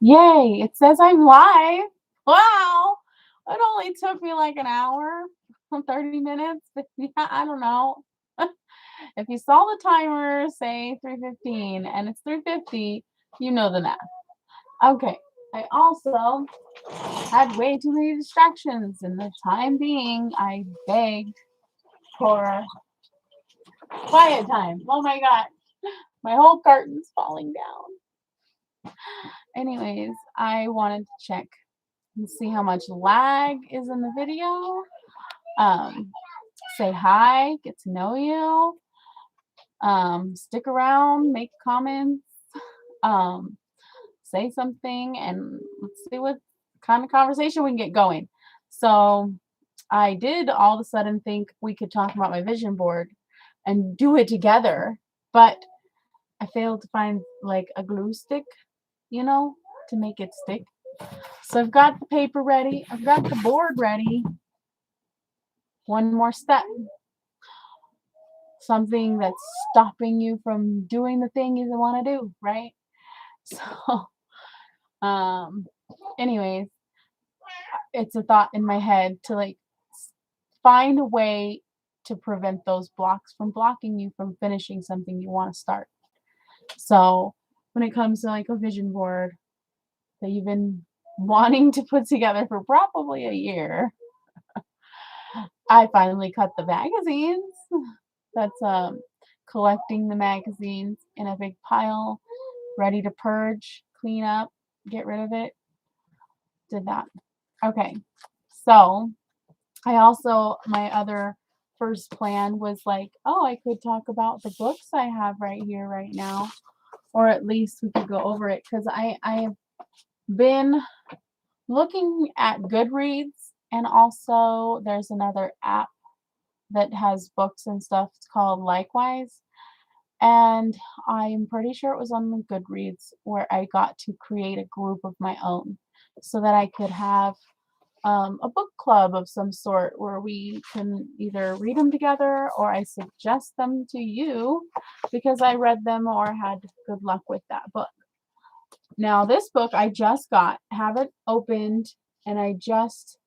Yay, it says I'm live. Wow. It only took me like an hour, 30 minutes. Yeah, I don't know. If you saw the timer say 3:15 and it's 3:50, you know the math. Okay. I also had way too many distractions in the time being. I begged for quiet time. Oh my god. My whole carton's falling down. Anyways, I wanted to check and see how much lag is in the video. Um, Say hi, get to know you, stick around, make comments, um, say something, and let's see what kind of conversation we can get going. So I did all of a sudden think we could talk about my vision board and do it together, but I failed to find like a glue stick, you know, to make it stick. So I've got the paper ready, I've got the board ready. One more step. Something that's stopping you from doing the thing you want to do, right? So, um, anyways, it's a thought in my head to like find a way to prevent those blocks from blocking you from finishing something you want to start. So, when it comes to like a vision board that you've been wanting to put together for probably a year, I finally cut the magazines. That's collecting the magazines in a big pile, ready to purge, clean up, get rid of it. Did that. Okay. So I also, my other first plan was like, oh, I could talk about the books I have right here, right now, or at least we could go over it because I have been looking at Goodreads, and also there's another app that has books and stuff. It's called Likewise. And I'm pretty sure it was on the Goodreads where I got to create a group of my own so that I could have a book club of some sort where we can either read them together or I suggest them to you because I read them or had good luck with that book. Now, this book I just got, have it opened, and I just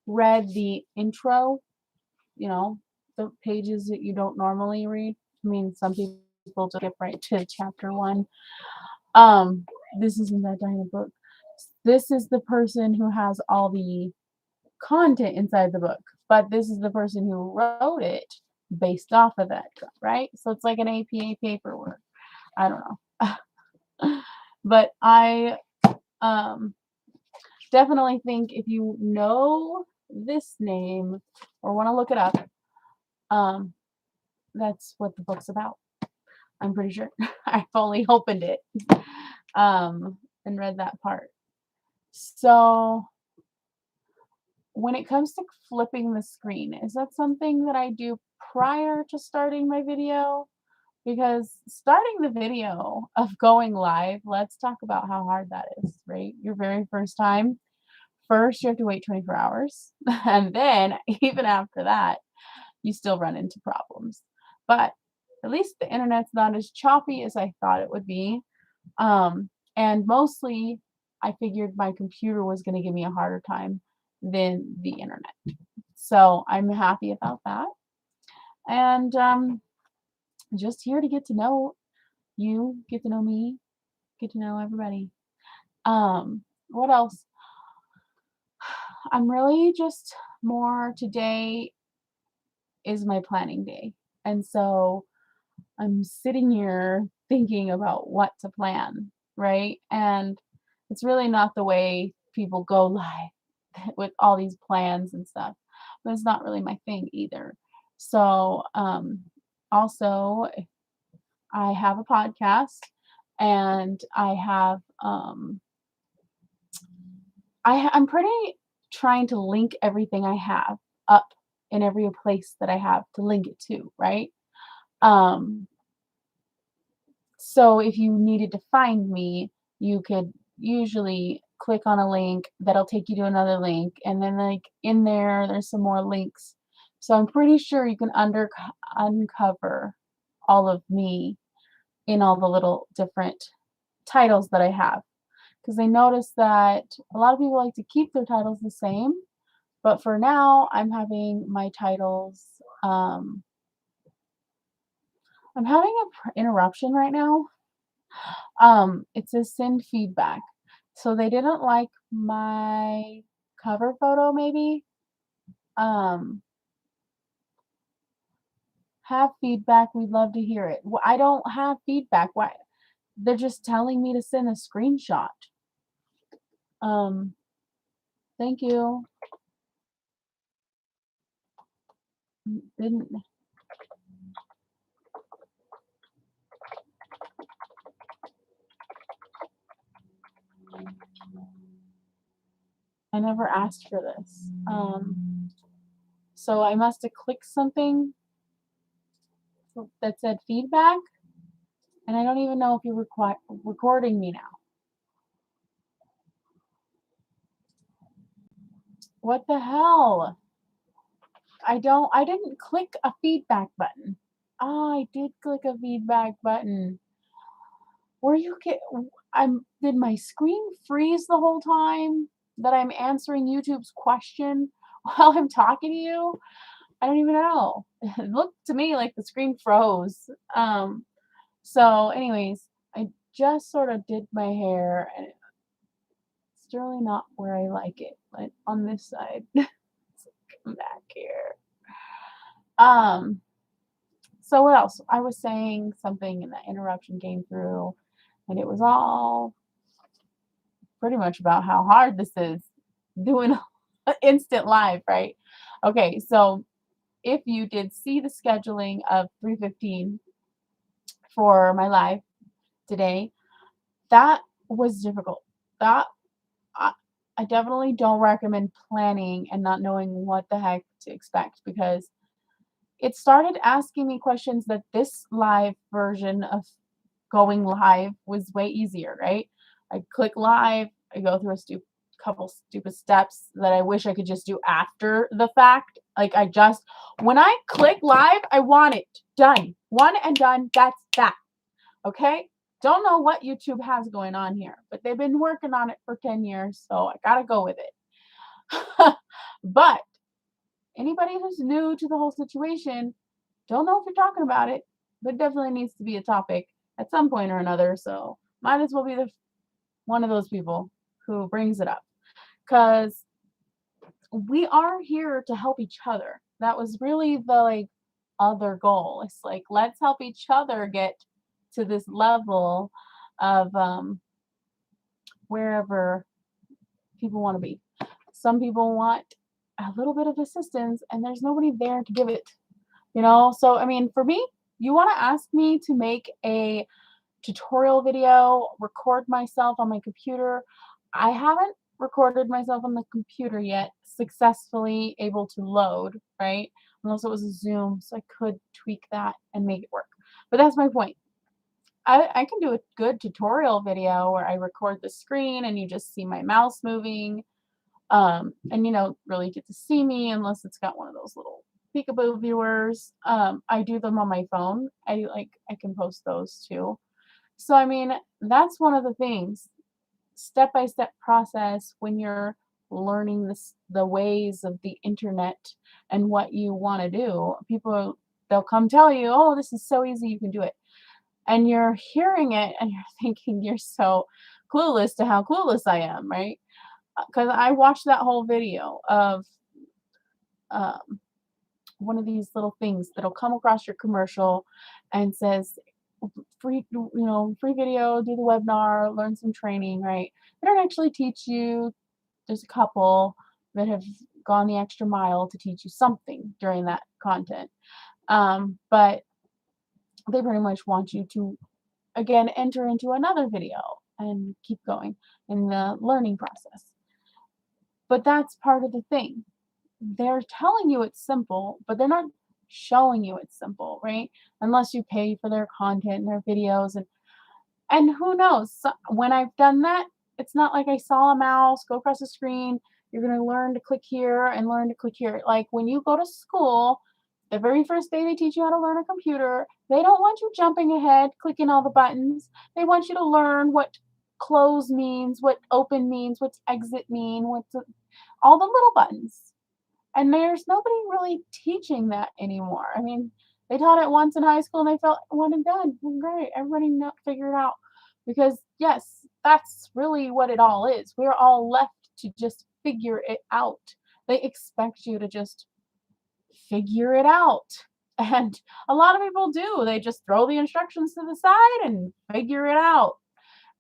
read the intro, you know, the pages that you don't normally read. I mean, some people just skip right to chapter one. Um, this isn't that kind of book. This is the person who has all the content inside the book, but this is the person who wrote it based off of that, right? So it's like an APA paperwork. I don't know. But I um definitely think if you know this name or want to look it up, um that's what the book's about. I'm pretty sure. I've only opened it and read that part. So when it comes to flipping the screen, is that something that I do prior to starting my video? Because starting the video of going live, let's talk about how hard that is, right? Your very first time. First, you have to wait 24 hours. And then, even after that, you still run into problems. But at least the internet's not as choppy as I thought it would be. And mostly, I figured my computer was going to give me a harder time than the internet. So I'm happy about that. And just here to get to know you, get to know me, get to know everybody. What else? I'm really just more today is my planning day. And so I'm sitting here thinking about what to plan, right? And it's really not the way people go live with all these plans and stuff. But it's not really my thing either. So, also, I have a podcast and I'm pretty trying to link everything I have up in every place that I have to link it to, right? Um, so if you needed to find me, you could usually click on a link that'll take you to another link, and then like in there's some more links. So I'm pretty sure you can uncover all of me in all the little different titles that I have. because I noticed that a lot of people like to keep their titles the same, but for now, I'm having my titles, um I'm having a interruption right now. It says send feedback. So they didn't like my cover photo maybe. Um, have feedback. We'd love to hear it. I don't have feedback. Why? They're just telling me to send a screenshot. Um, thank you. Didn't I never asked for this. So I must have clicked something that said feedback, and I don't even know if you're recording me now. What the hell? I didn't click a feedback button. Ah, I did click a feedback button. Were you did my screen freeze the whole time that I'm answering YouTube's question while I'm talking to you? I don't even know. It looked to me like the screen froze. So anyways, I just sort of did my hair and it's really not where I like it, like on this side. Come back here. Um, so what else? I was saying something and that interruption came through and it was all pretty much about how hard this is doing instant live, right? Okay, so if you did see the scheduling of 3:15 for my live today, that was difficult. That I, I definitely don't recommend planning and not knowing what the heck to expect because it started asking me questions that this live version of going live was way easier, right? I click live, I go through a couple stupid steps that I wish I could just do after the fact. Like when I click live, I want it done. One and done. That's that. Okay? Don't know what YouTube has going on here, but they've been working on it for 10 years, so I gotta go with it. But anybody who's new to the whole situation, don't know if you're talking about it, but definitely needs to be a topic at some point or another. So might as well be one of those people who brings it up because we are here to help each other. That was really the other goal. It's like let's help each other get to this level of wherever people want to be. Some people want a little bit of assistance and there's nobody there to give it. So I mean, for me, you want to ask me to make a tutorial video, record myself on my computer. I haven't recorded myself on the computer yet, successfully able to load, right? Unless it was a Zoom, so I could tweak that and make it work. But that's my point. I can do a good tutorial video where I record the screen and you just see my mouse moving. And really get to see me unless it's got one of those little peekaboo viewers. I do them on my phone. I can post those too. So I mean, that's one of the things, step by step process when you're learning the ways of the internet and what you want to do. They'll come tell you, "Oh, this is so easy, you can do it." And you're hearing it and you're thinking you're so clueless to how clueless I am, right? Because I watched that whole video of um, one of these little things that'll come across your commercial and says free video, do the webinar, learn some training, right? They don't actually teach you. There's a couple that have gone the extra mile to teach you something during that content. But they pretty much want you to, again, enter into another video and keep going in the learning process. But that's part of the thing. They're telling you it's simple, but they're not showing you it's simple, right? Unless you pay for their content and their videos and who knows? When I've done that, it's not like I saw a mouse go across the screen. You're going to learn to click here and learn to click here. Like when you go to school, the very first day they teach you how to learn a computer, they don't want you jumping ahead, clicking all the buttons. They want you to learn what close means, what open means, what's exit mean, all the little buttons. And there's nobody really teaching that anymore. I mean, they taught it once in high school and they felt one and done. Well, great, everybody figure it out. Because yes, that's really what it all is. We're all left to just figure it out. They expect you to just figure it out. And a lot of people do. They just throw the instructions to the side and figure it out.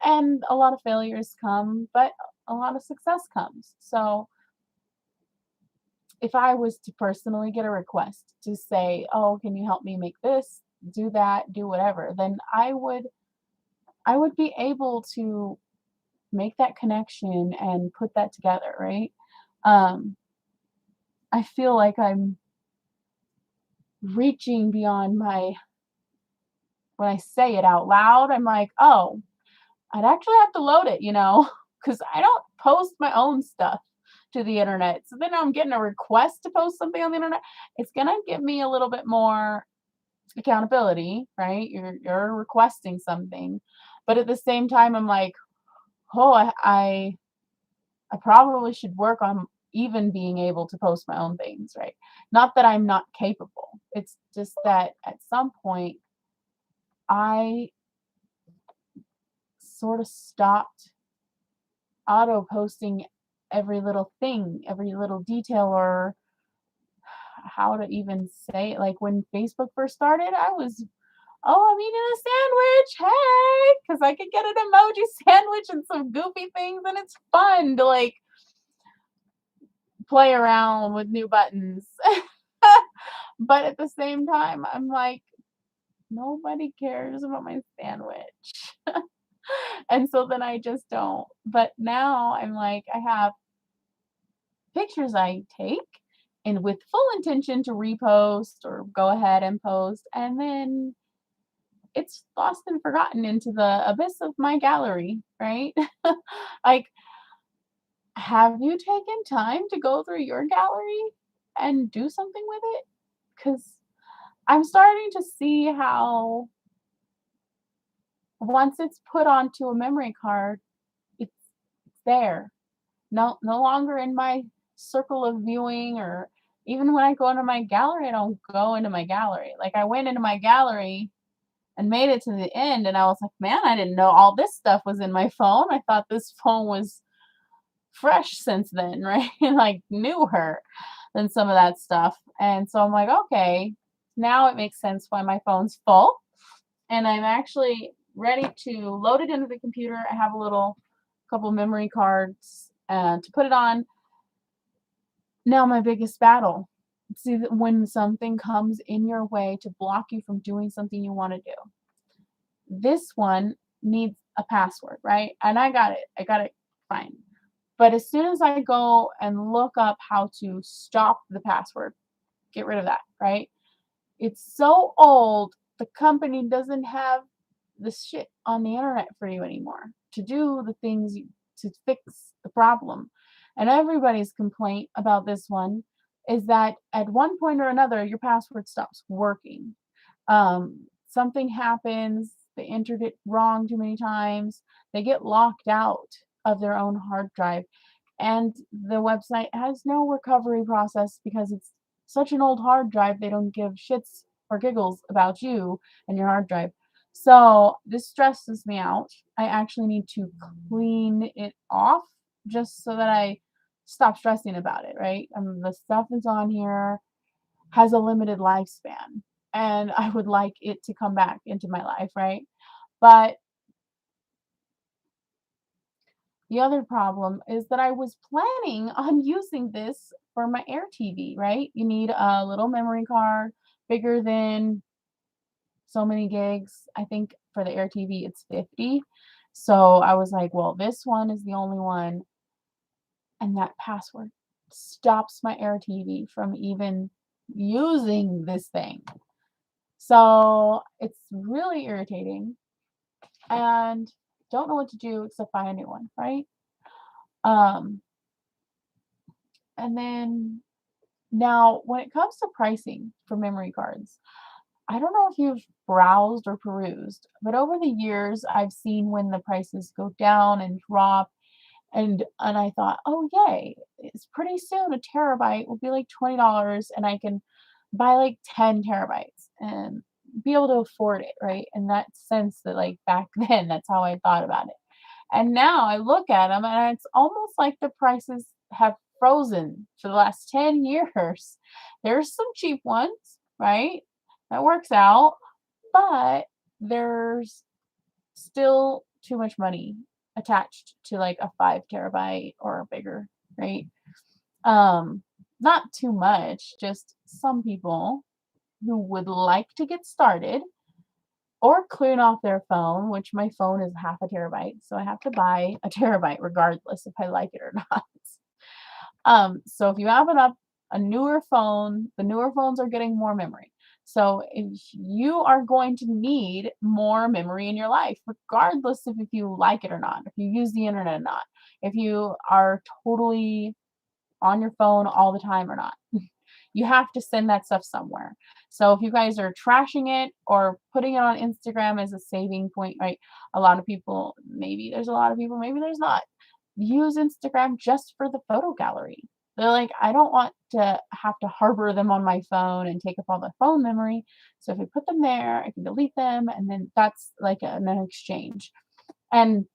And a lot of failures come, but a lot of success comes. So if I was to personally get a request to say, "Oh, can you help me make this, do that, do whatever," then I would be able to make that connection and put that together, right? Um, I feel like I'm reaching beyond my when I say it out loud, I'm like, "Oh, I'd actually have to load it, because I don't post my own stuff to the internet. So then I'm getting a request to post something on the internet. It's gonna give me a little bit more accountability, right? You're requesting something, but at the same time, I'm like, oh, I probably should work on even being able to post my own things, right? Not that I'm not capable. It's just that at some point I sort of stopped auto posting every little thing, every little detail, or how to even say it. Like when Facebook first started, I was, oh, I'm eating a sandwich. Hey, because I could get an emoji sandwich and some goofy things, and it's fun to like play around with new buttons. But at the same time, I'm like, nobody cares about my sandwich. And so then I just don't. But now I'm like, I have pictures I take and with full intention to repost or go ahead and post, and then it's lost and forgotten into the abyss of my gallery, right? Like, have you taken time to go through your gallery and do something with it? Because I'm starting to see how once it's put onto a memory card, it's there. No longer in my circle of viewing, or even when I go into my gallery, I don't go into my gallery. Like I went into my gallery and made it to the end and I was like, man, I didn't know all this stuff was in my phone. I thought this phone was fresh since then, right? Like newer than some of that stuff. And so I'm like, okay, now it makes sense why my phone's full. And I'm actually ready to load it into the computer. I have a little couple memory cards to put it on. Now, my biggest battle. See, that when something comes in your way to block you from doing something you want to do, this one needs a password, right? And I got it fine. But as soon as I go and look up how to stop the password, get rid of that, right? It's so old, the company doesn't have the shit on the internet for you anymore to do the things to fix the problem. And everybody's complaint about this one is that at one point or another, your password stops working. Something happens, they entered it wrong too many times, they get locked out of their own hard drive, and the website has no recovery process because it's such an old hard drive, they don't give shits or giggles about you and your hard drive. So this stresses me out. I actually need to clean it off just so that I stop stressing about it, right? The stuff that's on here has a limited lifespan and I would like it to come back into my life, right? But the other problem is that I was planning on using this for my Air TV, right? You need a little memory card bigger than so many gigs. I think for the Air TV it's 50. So I was like, well, this one is the only one, and that password stops my Air TV from even using this thing. So it's really irritating and don't know what to do except buy a new one, right? Um, and then now when it comes to pricing for memory cards, I don't know if you've browsed or perused, but over the years, I've seen when the prices go down and drop, and I thought, "Oh, yay. It's pretty soon a terabyte will be like $20 and I can buy like 10 terabytes and be able to afford it," right? In that sense that like back then, that's how I thought about it. And now I look at them and it's almost like the prices have frozen for the last 10 years. There's some cheap ones, right? That works out, but there's still too much money attached to like a 5 terabyte or bigger, right? Um, Not too much, just some people who would like to get started or clean off their phone, which my phone is half a terabyte, so I have to buy a terabyte regardless if I like it or not. So if you have a newer phone, the newer phones are getting more memory. So if you are going to need more memory in your life, regardless of if you like it or not, if you use the internet or not, if you are totally on your phone all the time or not. You have to send that stuff somewhere. So if you guys are trashing it or putting it on Instagram as a saving point, right? A lot of people, maybe there's a lot of people, maybe there's not, use Instagram just for the photo gallery. They're like, I don't want to have to harbor them on my phone and take up all the phone memory. So if I put them there, I can delete them, and then that's like an exchange. And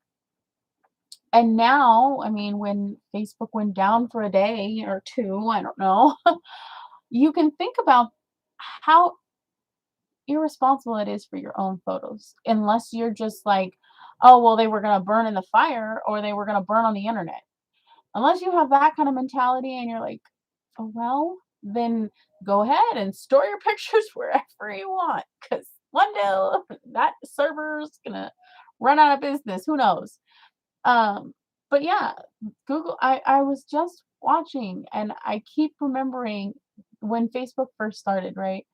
and now, I mean, when Facebook went down for a day or two, I don't know, you can think about how irresponsible it is for your own photos, unless you're just like, oh, well, they were going to burn in the fire or they were going to burn on the internet. Unless you have that kind of mentality and you're like, oh, well, then go ahead and store your pictures wherever you want because one day that server's going to run out of business. Who knows? Um, but yeah, Google, I was just watching and I keep remembering when Facebook first started, right?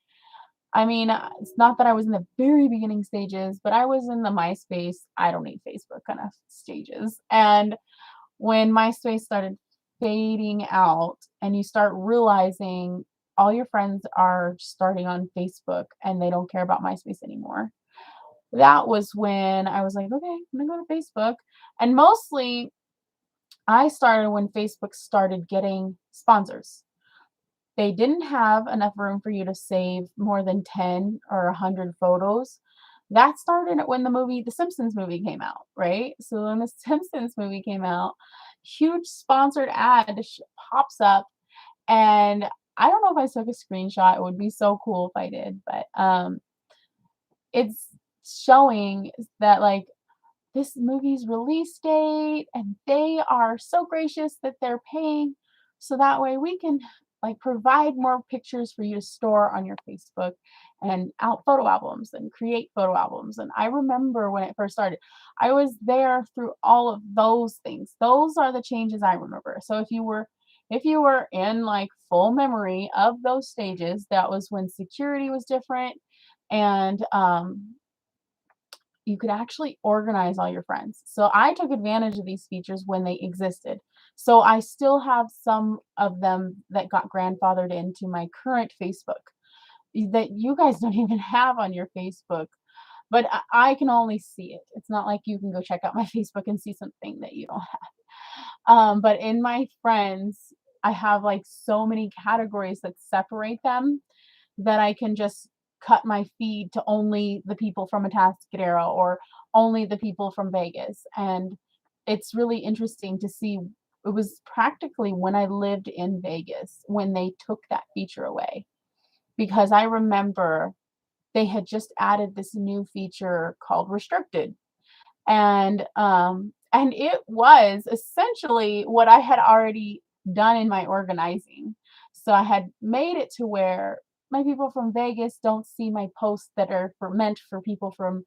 I mean, it's not that I was in the very beginning stages, but I was in the MySpace, I don't need Facebook kind of stages. And when MySpace started fading out and you start realizing all your friends are starting on Facebook and they don't care about MySpace anymore. That was when I was like, okay, I'm gonna go to Facebook. And mostly I started when Facebook started getting sponsors. They didn't have enough room for you to save more than 10 or 100 photos. That started when the Simpsons movie came out, right? So when the Simpsons movie came out, huge sponsored ad pops up, and I don't know if I took a screenshot. It would be so cool if I did, but it's showing that like this movie's release date and they are so gracious that they're paying so that way we can like provide more pictures for you to store on your Facebook and out photo albums and create photo albums. And I remember when it first started, I was there through all of those things. Those are the changes I remember. So if you were in like full memory of those stages, that was when security was different, and you could actually organize all your friends. So I took advantage of these features when they existed. So I still have some of them that got grandfathered into my current Facebook that you guys don't even have on your Facebook, but I can only see it. It's not like you can go check out my Facebook and see something that you don't have. But in my friends, I have like so many categories that separate them that I can just cut my feed to only the people from Atascadero or only the people from Vegas. And it's really interesting to see. It was practically when I lived in Vegas when they took that feature away because I remember they had just added this new feature called restricted, and it was essentially what I had already done in my organizing. So I had made it to where my people from Vegas don't see my posts that are meant for people from,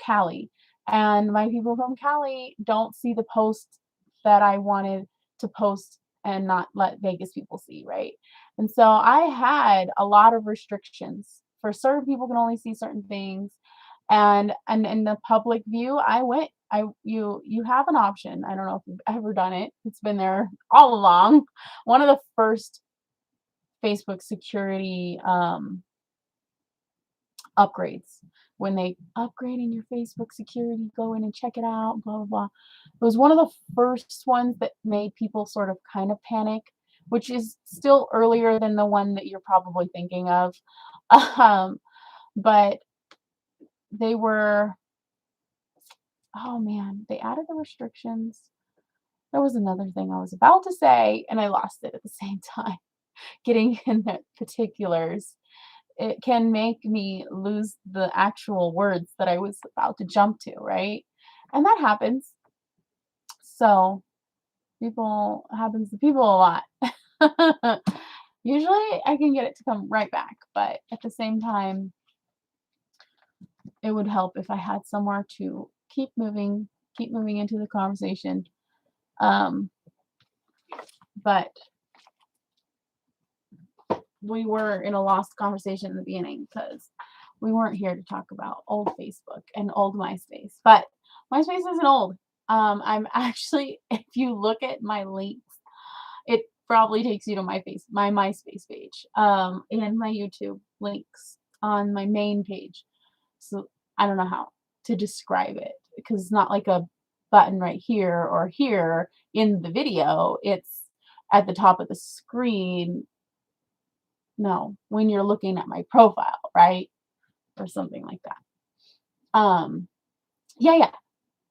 Cali. And my people from Cali don't see the posts that I wanted to post and not let Vegas people see, right? And so I had a lot of restrictions. For certain people can only see certain things. And in the public view, you have an option. I don't know if you've ever done it. It's been there all along. One of the first Facebook security upgrades. When they upgrading your Facebook security, go in and check it out, blah blah blah. It was one of the first ones that made people sort of kind of panic, which is still earlier than the one that you're probably thinking of. Um, but they were, oh man, they added the restrictions. There was another thing I was about to say, and I lost it at the same time. Getting in the particulars, it can make me lose the actual words that I was about to jump to, right? And that happens. So, people happens to people a lot. Usually, I can get it to come right back, but at the same time, it would help if I had somewhere to keep moving into the conversation. Um, but we were in a lost conversation in the beginning because we weren't here to talk about old Facebook and old MySpace. But MySpace isn't old. I'm actually, if you look at my links, it probably takes you to my MySpace page, and my YouTube links on my main page. So I don't know how to describe it because it's not like a button right here or here in the video. It's at the top of the screen. No, when you're looking at my profile, right? Or something like that. Yeah, yeah.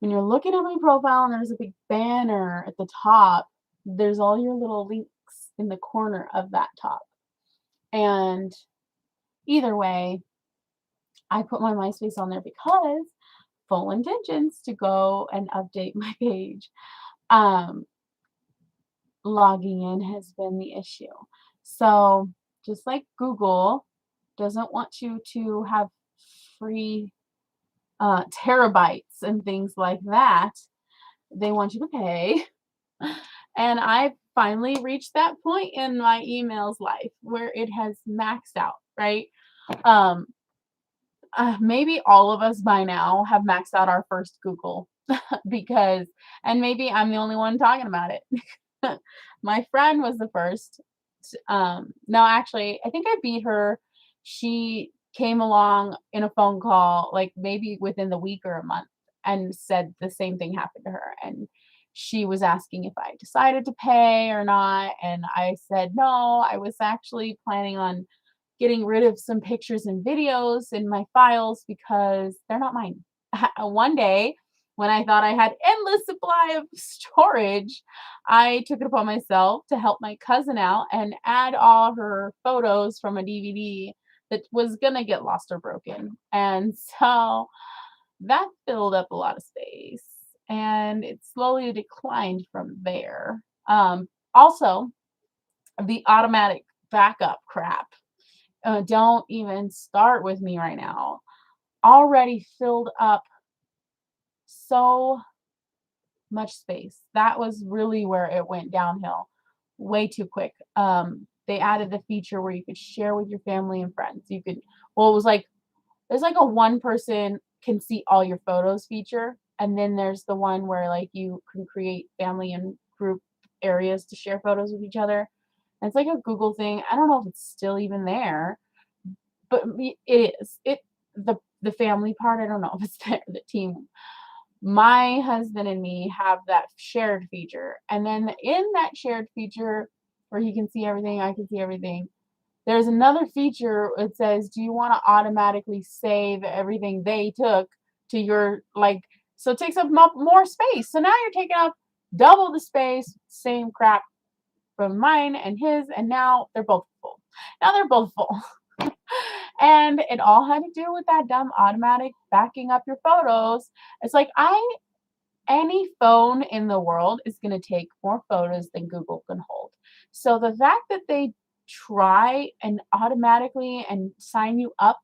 When you're looking at my profile and there's a big banner at the top, there's all your little links in the corner of that top. And either way, I put my MySpace on there because full intentions to go and update my page. Um, Logging in has been the issue. So just like Google doesn't want you to have free terabytes and things like that, they want you to pay. And I finally reached that point in my emails life where it has maxed out, right? Um, Maybe all of us by now have maxed out our first Google because, and maybe I'm the only one talking about it. My friend was the first. No, actually, I think I beat her. She came along in a phone call, like maybe within the week or a month, and said the same thing happened to her. And she was asking if I decided to pay or not. And I said no, I was actually planning on getting rid of some pictures and videos in my files because they're not mine. One day, when I thought I had endless supply of storage, I took it upon myself to help my cousin out and add all her photos from a DVD that was gonna get lost or broken. And so that filled up a lot of space and it slowly declined from there. Also, the automatic backup crap. Don't even start with me right now. Already filled up so much space. That was really where it went downhill way too quick. They added the feature where you could share with your family and friends. You could, well, it was like, there's like a one person can see all your photos feature. And then there's the one where like you can create family and group areas to share photos with each other. And it's like a Google thing. I don't know if it's still even there, but it is. The family part, I don't know if it's there, the team. My husband and me have that shared feature. And then in that shared feature where he can see everything, I can see everything, there's another feature. It says, do you want to automatically save everything they took to your, like, so it takes up more space. So now you're taking up double the space, same crap from mine and his, and now they're both full. Now they're both full. And it all had to do with that dumb automatic backing up your photos. It's like any phone in the world is going to take more photos than Google can hold. So the fact that they try and automatically and sign you up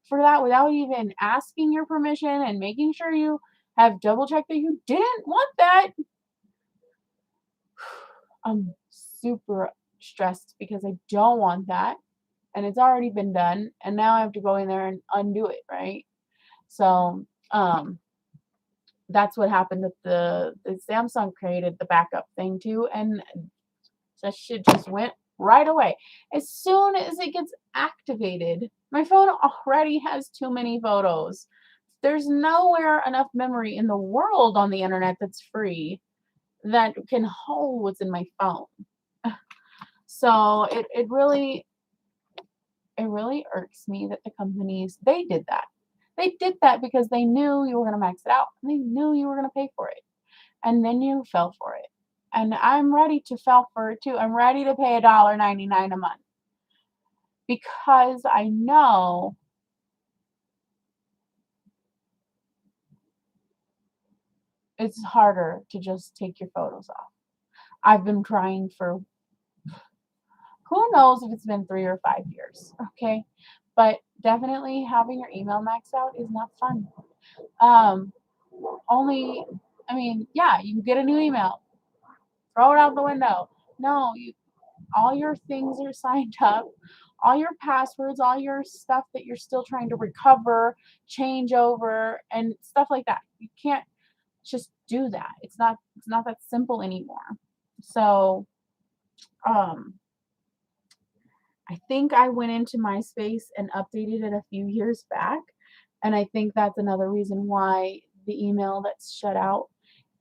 for that without even asking your permission and making sure you have double checked that you didn't want that, I'm super stressed because I don't want that. And it's already been done. And now I have to go in there and undo it, right? So that's what happened with the Samsung created the backup thing too, and that shit just went right away. As soon as it gets activated, My phone already has too many photos. There's nowhere enough memory in the world on the internet that's free that can hold what's in my phone. So it really irks me that the companies they did that. They did that because they knew you were gonna max it out, and they knew you were gonna pay for it, and then you fell for it. And I'm ready to fall for it too. I'm ready to pay $1.99 a month because I know it's harder to just take your photos off. I've been trying for who knows if it's been 3 or 5 years, okay? But definitely having your email maxed out is not fun. Um, only I mean, yeah, you get a new email, throw it out the window. No, you all your things are signed up, all your passwords, all your stuff that you're still trying to recover, change over, and stuff like that. You can't just do that. It's not that simple anymore. So, um, I think I went into MySpace and updated it a few years back, and I think that's another reason why the email that's shut out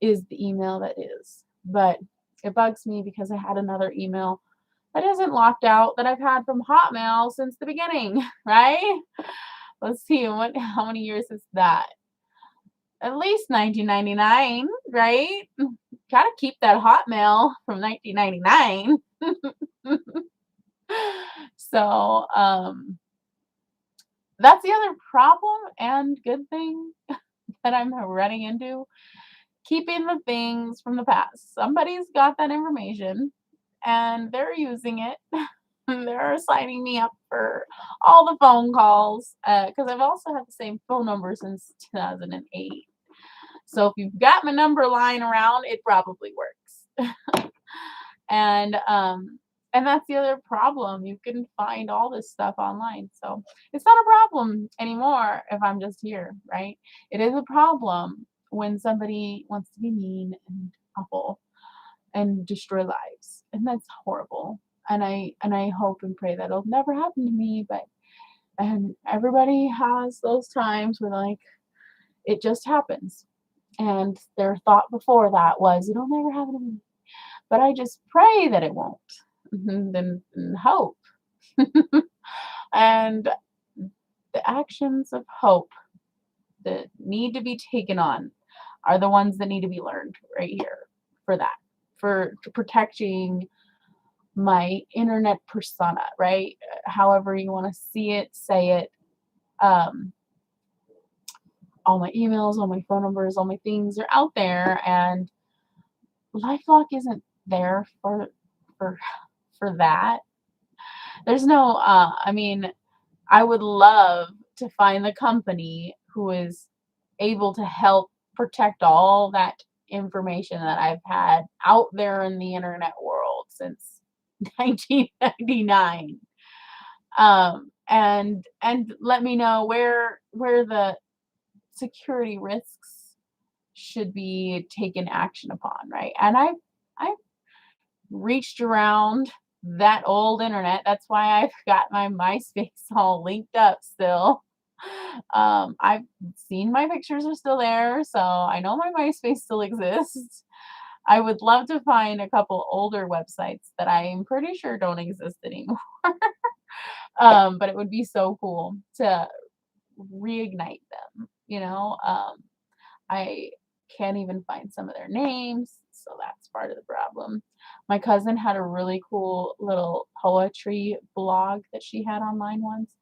is the email that is. But it bugs me because I had another email that isn't locked out that I've had from Hotmail since the beginning, right? Let's see, how many years is that? At least 1999, right? Gotta keep that Hotmail from 1999. So, that's the other problem and good thing that I'm running into. Keeping the things from the past. Somebody's got that information and they're using it. They're signing me up for all the phone calls because I've also had the same phone number since 2008. So if you've got my number lying around, it probably works. And that's the other problem. You can find all this stuff online. So it's not a problem anymore if I'm just here, right? It is a problem when somebody wants to be mean and awful and destroy lives. And that's horrible. And I hope and pray that it'll never happen to me, but and everybody has those times where like it just happens. And their thought before that was it'll never happen to me. But I just pray that it won't. And hope. And the actions of hope that need to be taken on are the ones that need to be learned right here for that, for protecting my internet persona, right? However you want to see it, say it. Um, all my emails, all my phone numbers, all my things are out there, and LifeLock isn't there for for that. There's no. I mean, I would love to find the company who is able to help protect all that information that I've had out there in the internet world since 1999. And let me know where the security risks should be taken action upon, right? And I've reached around that old internet. That's why I've got my MySpace all linked up still. I've seen my pictures are still there, so I know my MySpace still exists. I would love to find a couple older websites that I'm pretty sure don't exist anymore. But it would be so cool to reignite them, you know? I can't even find some of their names, so that's part of the problem. My cousin had a really cool little poetry blog that she had online once,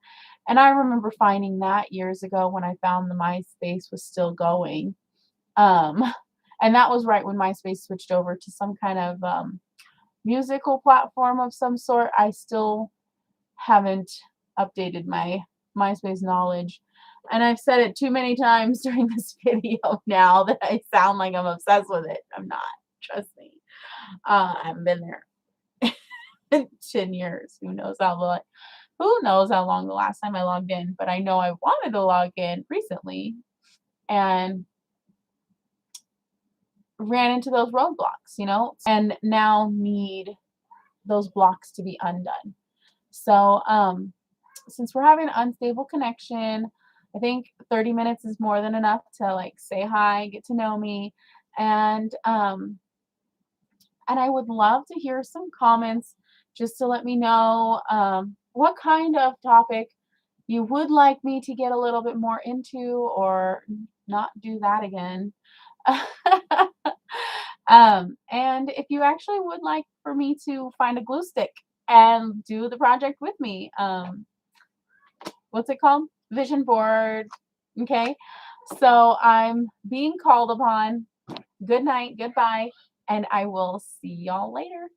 and I remember finding that years ago when I found the MySpace was still going. Um, and that was right when MySpace switched over to some kind of musical platform of some sort. I still haven't updated my MySpace knowledge. And I've said it too many times during this video now that I sound like I'm obsessed with it. I'm not. Trust me. I haven't been there in 10 years. Who knows how long the last time I logged in, but I know I wanted to log in recently and ran into those roadblocks, and now need those blocks to be undone. So, since we're having an unstable connection, I think 30 minutes is more than enough to like say hi, get to know me, and I would love to hear some comments just to let me know what kind of topic you would like me to get a little bit more into or not do that again. And if you actually would like for me to find a glue stick and do the project with me, what's it called? Vision board. Okay. So I'm being called upon. Good night, goodbye, and I will see y'all later.